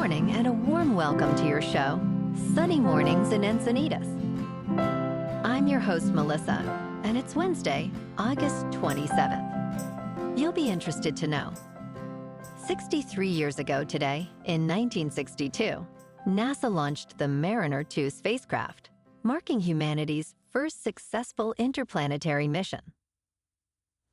morning and a warm welcome to your show, Sunny Mornings in Encinitas. I'm your host, Melissa, and it's Wednesday, August 27th. You'll be interested to know. 63 years ago today, in 1962, NASA launched the Mariner 2 spacecraft, marking humanity's first successful interplanetary mission.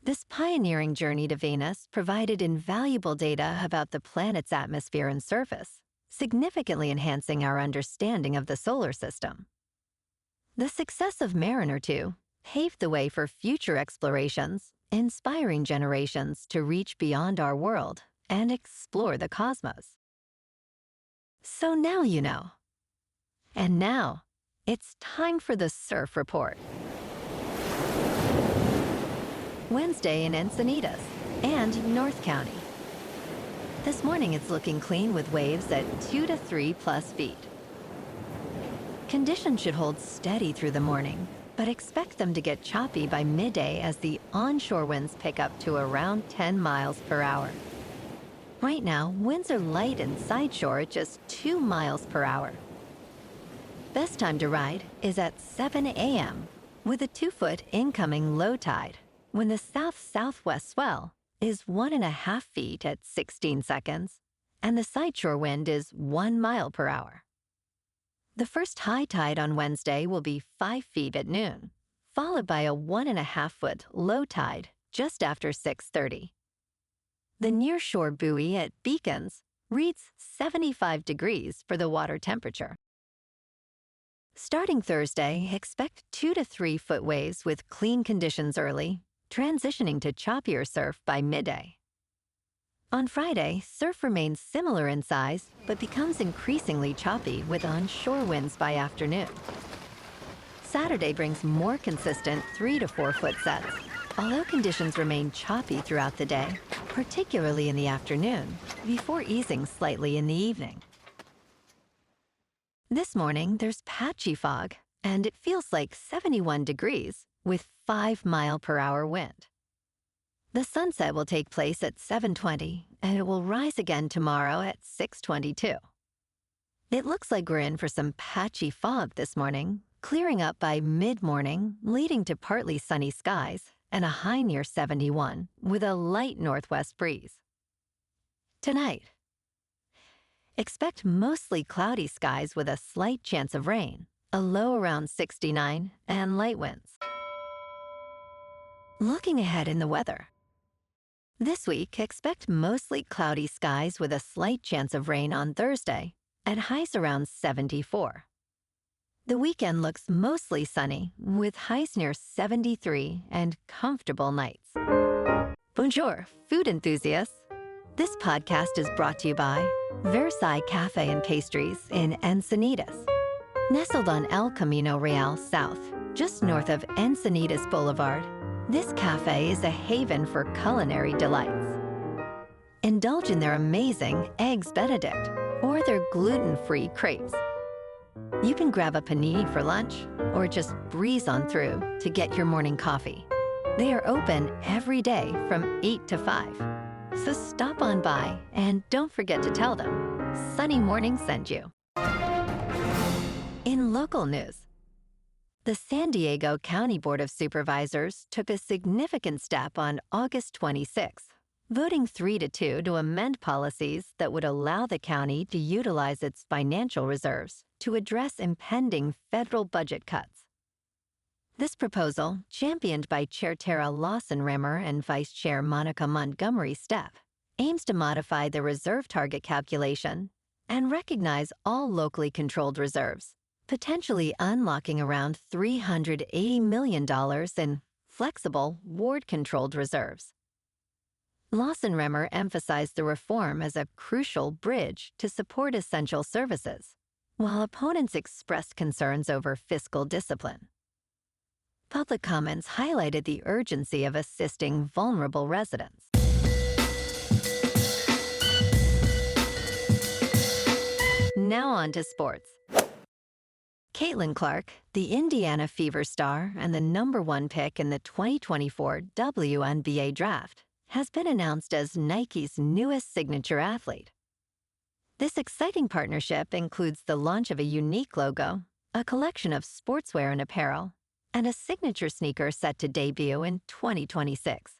This pioneering journey to Venus provided invaluable data about the planet's atmosphere and surface, significantly enhancing our understanding of the solar system. The success of Mariner 2 paved the way for future explorations, inspiring generations to reach beyond our world and explore the cosmos. So now you know. And now, it's time for the Surf Report. Wednesday in Encinitas and North County. This morning it's looking clean with waves at 2 to 3+ feet. Conditions should hold steady through the morning, but expect them to get choppy by midday as the onshore winds pick up to around 10 miles per hour. Right now, winds are light and sideshore at just 2 miles per hour. Best time to ride is at 7 a.m. with a 2-foot incoming low tide, when the south-southwest swell is 1.5 feet at 16 seconds, and the sideshore wind is 1 mile per hour. The first high tide on Wednesday will be 5 feet at noon, followed by a 1.5-foot low tide just after 6:30. The nearshore buoy at Diegans reads 75 degrees for the water temperature. Starting Thursday, expect 2 to 3 foot waves with clean conditions early, transitioning to choppier surf by midday. On Friday, surf remains similar in size, but becomes increasingly choppy with onshore winds by afternoon. Saturday brings more consistent 3 to 4 foot sets, although conditions remain choppy throughout the day, particularly in the afternoon, before easing slightly in the evening. This morning, there's patchy fog, and it feels like 71 degrees, with 5 mile per hour wind. The sunset will take place at 7:20, and it will rise again tomorrow at 6:22. It looks like we're in for some patchy fog this morning, clearing up by mid-morning, leading to partly sunny skies and a high near 71 with a light northwest breeze. Tonight, expect mostly cloudy skies with a slight chance of rain, a low around 69, and light winds. Looking ahead in the weather. This week, expect mostly cloudy skies with a slight chance of rain on Thursday, at highs around 74. The weekend looks mostly sunny, with highs near 73 and comfortable nights. Bonjour, food enthusiasts. This podcast is brought to you by Versailles Cafe and Pastries in Encinitas. Nestled on El Camino Real South, just north of Encinitas Boulevard, this cafe is a haven for culinary delights. Indulge in their amazing Eggs Benedict or their gluten-free crepes. You can grab a panini for lunch or just breeze on through to get your morning coffee. They are open every day from 8 to 5. So stop on by and don't forget to tell them Sunny Morning sent you. In local news, the San Diego County Board of Supervisors took a significant step on August 26, voting 3-2 to amend policies that would allow the county to utilize its financial reserves to address impending federal budget cuts. This proposal, championed by Chair Tara Lawson-Rimmer and Vice Chair Monica Montgomery Stepp, aims to modify the reserve target calculation and recognize all locally controlled reserves, potentially unlocking around $380 million in flexible, ward-controlled reserves. Lawson-Rimmer emphasized the reform as a crucial bridge to support essential services, while opponents expressed concerns over fiscal discipline. Public comments highlighted the urgency of assisting vulnerable residents. Now on to sports. Caitlin Clark, the Indiana Fever star and the #1 pick in the 2024 WNBA draft, has been announced as Nike's newest signature athlete. This exciting partnership includes the launch of a unique logo, a collection of sportswear and apparel, and a signature sneaker set to debut in 2026.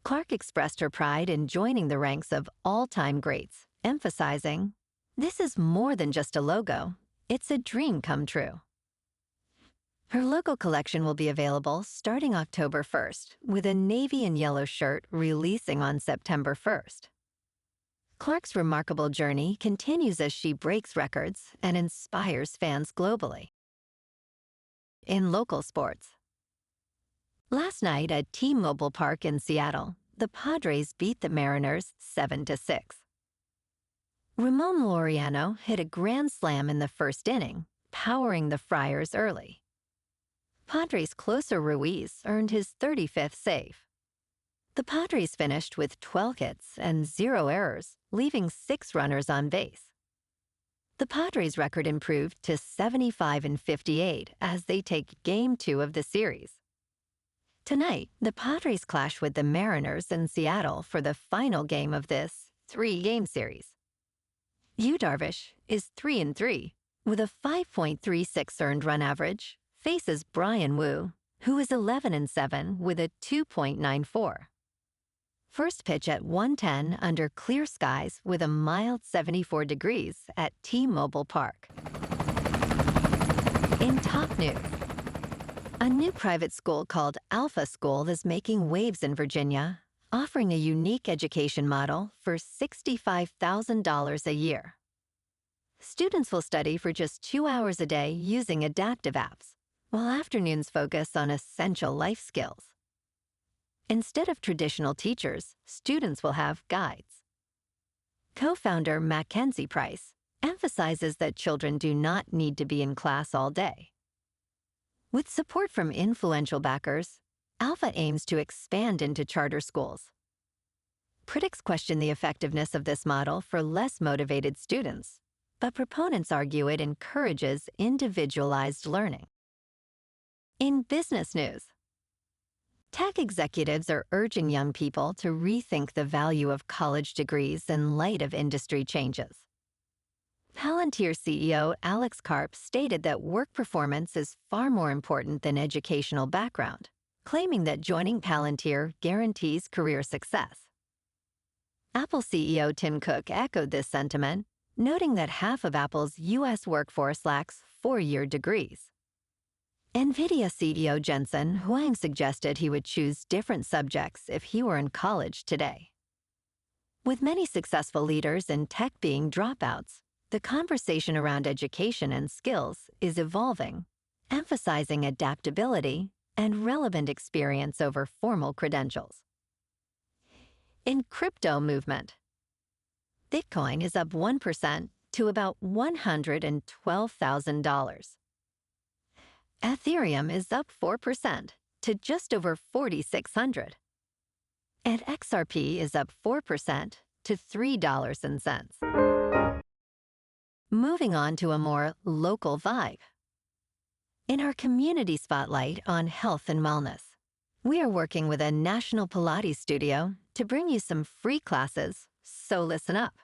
Clark expressed her pride in joining the ranks of all-time greats, emphasizing, "This is more than just a logo. It's a dream come true." Her logo collection will be available starting October 1st, with a navy and yellow shirt releasing on September 1st. Clark's remarkable journey continues as she breaks records and inspires fans globally. In local sports, last night at T-Mobile Park in Seattle, the Padres beat the Mariners 7-6. Ramon Laureano hit a grand slam in the first inning, powering the Friars early. Padres closer Ruiz earned his 35th save. The Padres finished with 12 hits and 0 errors, leaving 6 runners on base. The Padres' record improved to 75-58 as they take Game 2 of the series. Tonight, the Padres clash with the Mariners in Seattle for the final game of this 3-game series. Yu Darvish is 3-3 with a 5.36 earned run average, faces Brian Wu, who is 11-7 with a 2.94. First pitch at 1:10 under clear skies with a mild 74 degrees at T-Mobile Park. In top news, a new private school called Alpha School is making waves in Virginia, offering a unique education model for $65,000 a year. Students will study for just 2 hours a day using adaptive apps, while afternoons focus on essential life skills. Instead of traditional teachers, students will have guides. Co-founder Mackenzie Price emphasizes that children do not need to be in class all day. With support from influential backers, Alpha aims to expand into charter schools. Critics question the effectiveness of this model for less motivated students, but proponents argue it encourages individualized learning. In business news, tech executives are urging young people to rethink the value of college degrees in light of industry changes. Palantir CEO Alex Karp stated that work performance is far more important than educational background, claiming that joining Palantir guarantees career success. Apple CEO Tim Cook echoed this sentiment, noting that half of Apple's U.S. workforce lacks 4-year degrees. NVIDIA CEO Jensen Huang suggested he would choose different subjects if he were in college today. With many successful leaders in tech being dropouts, the conversation around education and skills is evolving, emphasizing adaptability and relevant experience over formal credentials. In crypto movement, Bitcoin is up 1% to about $112,000. Ethereum is up 4% to just over 4,600. And XRP is up 4% to $3.00. Moving on to a more local vibe. In our community spotlight on health and wellness, we are working with a national Pilates studio to bring you some free classes, so listen up.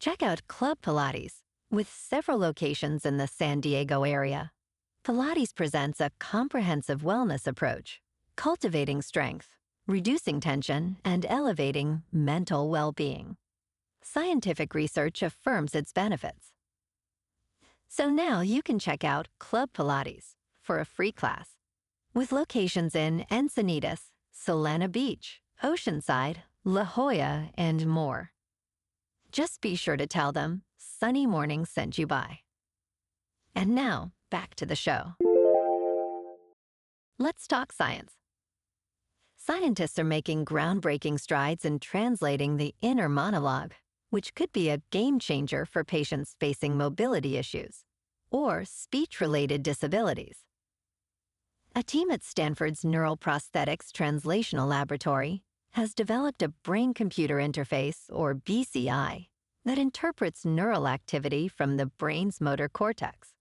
Check out Club Pilates, with several locations in the San Diego area. Pilates presents a comprehensive wellness approach, cultivating strength, reducing tension, and elevating mental well-being. Scientific research affirms its benefits. So now you can check out Club Pilates for a free class, with locations in Encinitas, Solana Beach, Oceanside, La Jolla, and more. Just be sure to tell them Sunny Morning sent you by. And now, back to the show. Let's talk science. Scientists are making groundbreaking strides in translating the inner monologue, which could be a game changer for patients facing mobility issues or speech-related disabilities. A team at Stanford's Neural Prosthetics Translational Laboratory has developed a brain-computer interface, or BCI, that interprets neural activity from the brain's motor cortex.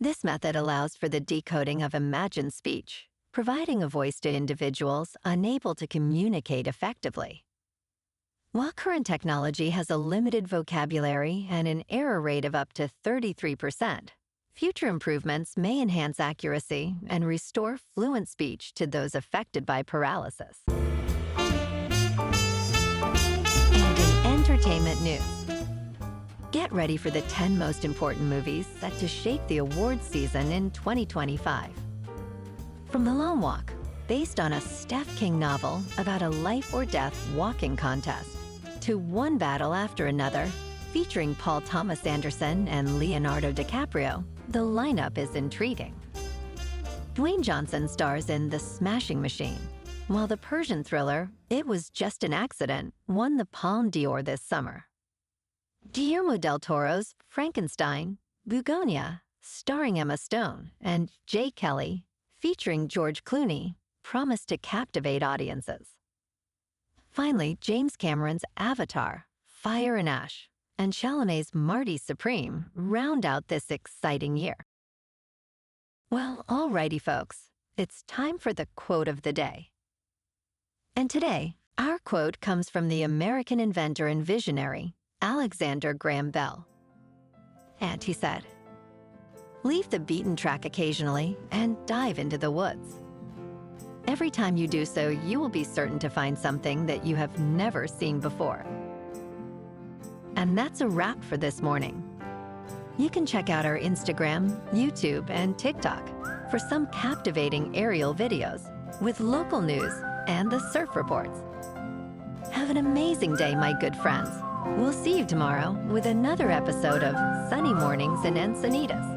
This method allows for the decoding of imagined speech, providing a voice to individuals unable to communicate effectively. While current technology has a limited vocabulary and an error rate of up to 33%, future improvements may enhance accuracy and restore fluent speech to those affected by paralysis. And in entertainment news, get ready for the 10 most important movies set to shape the awards season in 2025. From The Long Walk, based on a Stephen King novel about a life-or-death walking contest, to One Battle After Another, featuring Paul Thomas Anderson and Leonardo DiCaprio, the lineup is intriguing. Dwayne Johnson stars in The Smashing Machine, while the Persian thriller It Was Just an Accident won the Palme d'Or this summer. Guillermo del Toro's Frankenstein, Bugonia, starring Emma Stone, and Jay Kelly, featuring George Clooney, promised to captivate audiences. Finally, James Cameron's Avatar, Fire and Ash, and Chalamet's Marty Supreme round out this exciting year. Well, alrighty, folks, it's time for the quote of the day. And today, our quote comes from the American inventor and visionary, Alexander Graham Bell. And he said, "Leave the beaten track occasionally and dive into the woods. Every time you do so, you will be certain to find something that you have never seen before." And that's a wrap for this morning. You can check out our Instagram, YouTube, and TikTok for some captivating aerial videos with local news and the surf reports. Have an amazing day, my good friends. We'll see you tomorrow with another episode of Sunny Mornings in Encinitas.